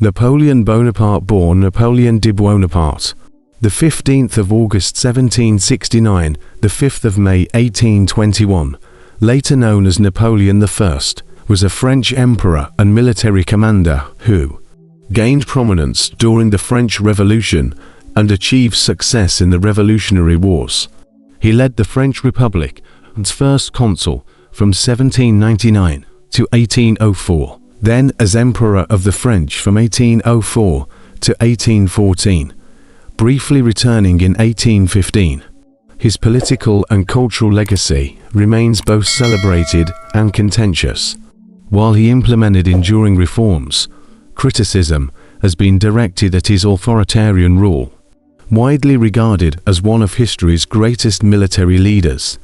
Napoleon Bonaparte, born Napoleon de Bonaparte, the 15th of August 1769, the 5th of May 1821, later known as Napoleon I, was a French emperor and military commander who gained prominence during the French Revolution and achieved success in the Revolutionary Wars. He led the French Republic as first consul from 1799 to 1804, then as Emperor of the French from 1804 to 1814, briefly returning in 1815. His political and cultural legacy remains both celebrated and contentious. While he implemented enduring reforms, criticism has been directed at his authoritarian rule. Widely regarded as one of history's greatest military leaders,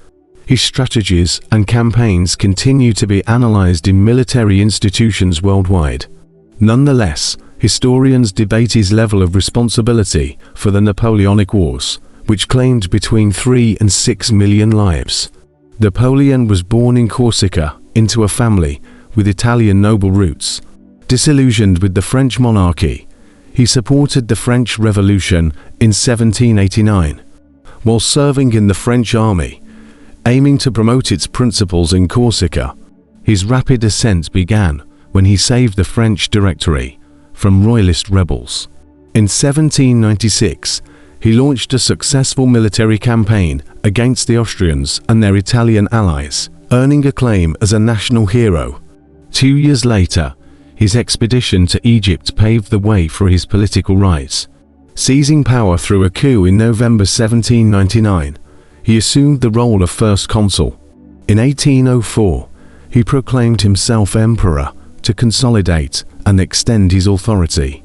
his strategies and campaigns continue to be analyzed in military institutions worldwide. Nonetheless, historians debate his level of responsibility for the Napoleonic Wars, which claimed between 3 and 6 million lives. Napoleon was born in Corsica into a family with Italian noble roots. Disillusioned with the French monarchy, he supported the French Revolution in 1789, while serving in the French army, aiming to promote its principles in Corsica. His rapid ascent began when he saved the French Directory from royalist rebels. In 1796, he launched a successful military campaign against the Austrians and their Italian allies, earning acclaim as a national hero. 2 years later, his expedition to Egypt paved the way for his political rise. Seizing power through a coup in November 1799, he assumed the role of first consul. In 1804, he proclaimed himself emperor to consolidate and extend his authority.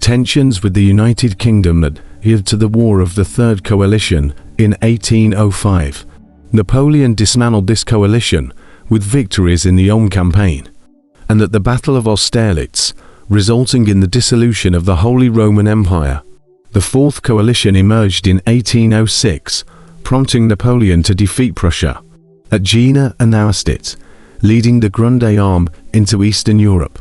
Tensions with the United Kingdom led to the War of the Third Coalition in 1805. Napoleon dismantled this coalition with victories in the Ulm campaign and at the Battle of Austerlitz, resulting in the dissolution of the Holy Roman Empire. The Fourth Coalition emerged in 1806, prompting Napoleon to defeat Prussia at Jena and Austerlitz, leading the Grande Army into Eastern Europe.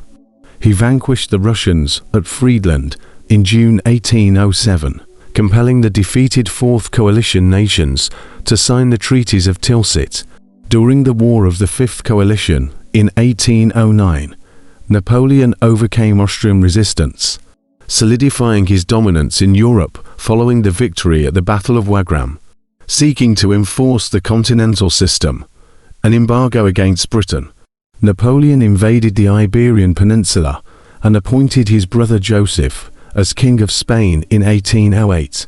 He vanquished the Russians at Friedland in June 1807, compelling the defeated Fourth Coalition nations to sign the treaties of Tilsit. During the War of the Fifth Coalition in 1809, Napoleon overcame Austrian resistance, solidifying his dominance in Europe following the victory at the Battle of Wagram. Seeking to enforce the continental system, an embargo against Britain, Napoleon invaded the Iberian Peninsula and appointed his brother Joseph as King of Spain in 1808.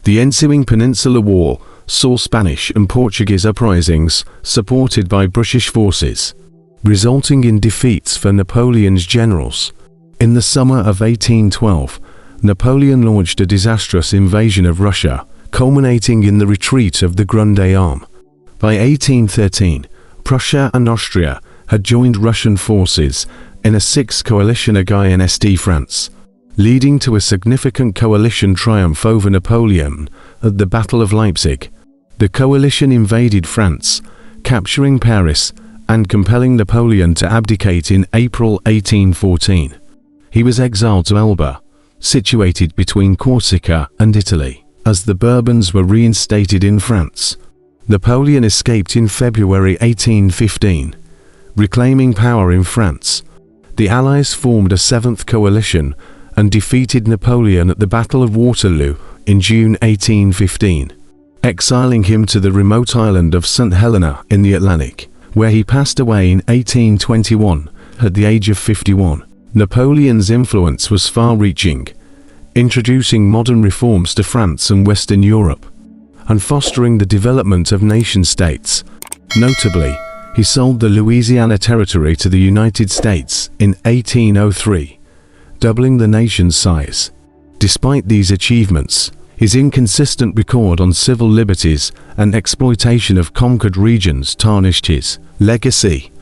The ensuing Peninsular War saw Spanish and Portuguese uprisings supported by British forces, resulting in defeats for Napoleon's generals. In the summer of 1812, Napoleon launched a disastrous invasion of Russia, culminating in the retreat of the Grande Army. By 1813, Prussia and Austria had joined Russian forces in a sixth coalition against France, leading to a significant coalition triumph over Napoleon at the Battle of Leipzig. The coalition invaded France, capturing Paris and compelling Napoleon to abdicate in April 1814. He was exiled to Elba, situated between Corsica and Italy, as the Bourbons were reinstated in France. Napoleon escaped in February 1815, reclaiming power in France. The Allies formed a seventh coalition and defeated Napoleon at the Battle of Waterloo in June 1815, exiling him to the remote island of St. Helena in the Atlantic, where he passed away in 1821 at the age of 51. Napoleon's influence was far-reaching, introducing modern reforms to France and Western Europe, and fostering the development of nation-states. Notably, he sold the Louisiana Territory to the United States in 1803, doubling the nation's size. Despite these achievements, his inconsistent record on civil liberties and exploitation of conquered regions tarnished his legacy.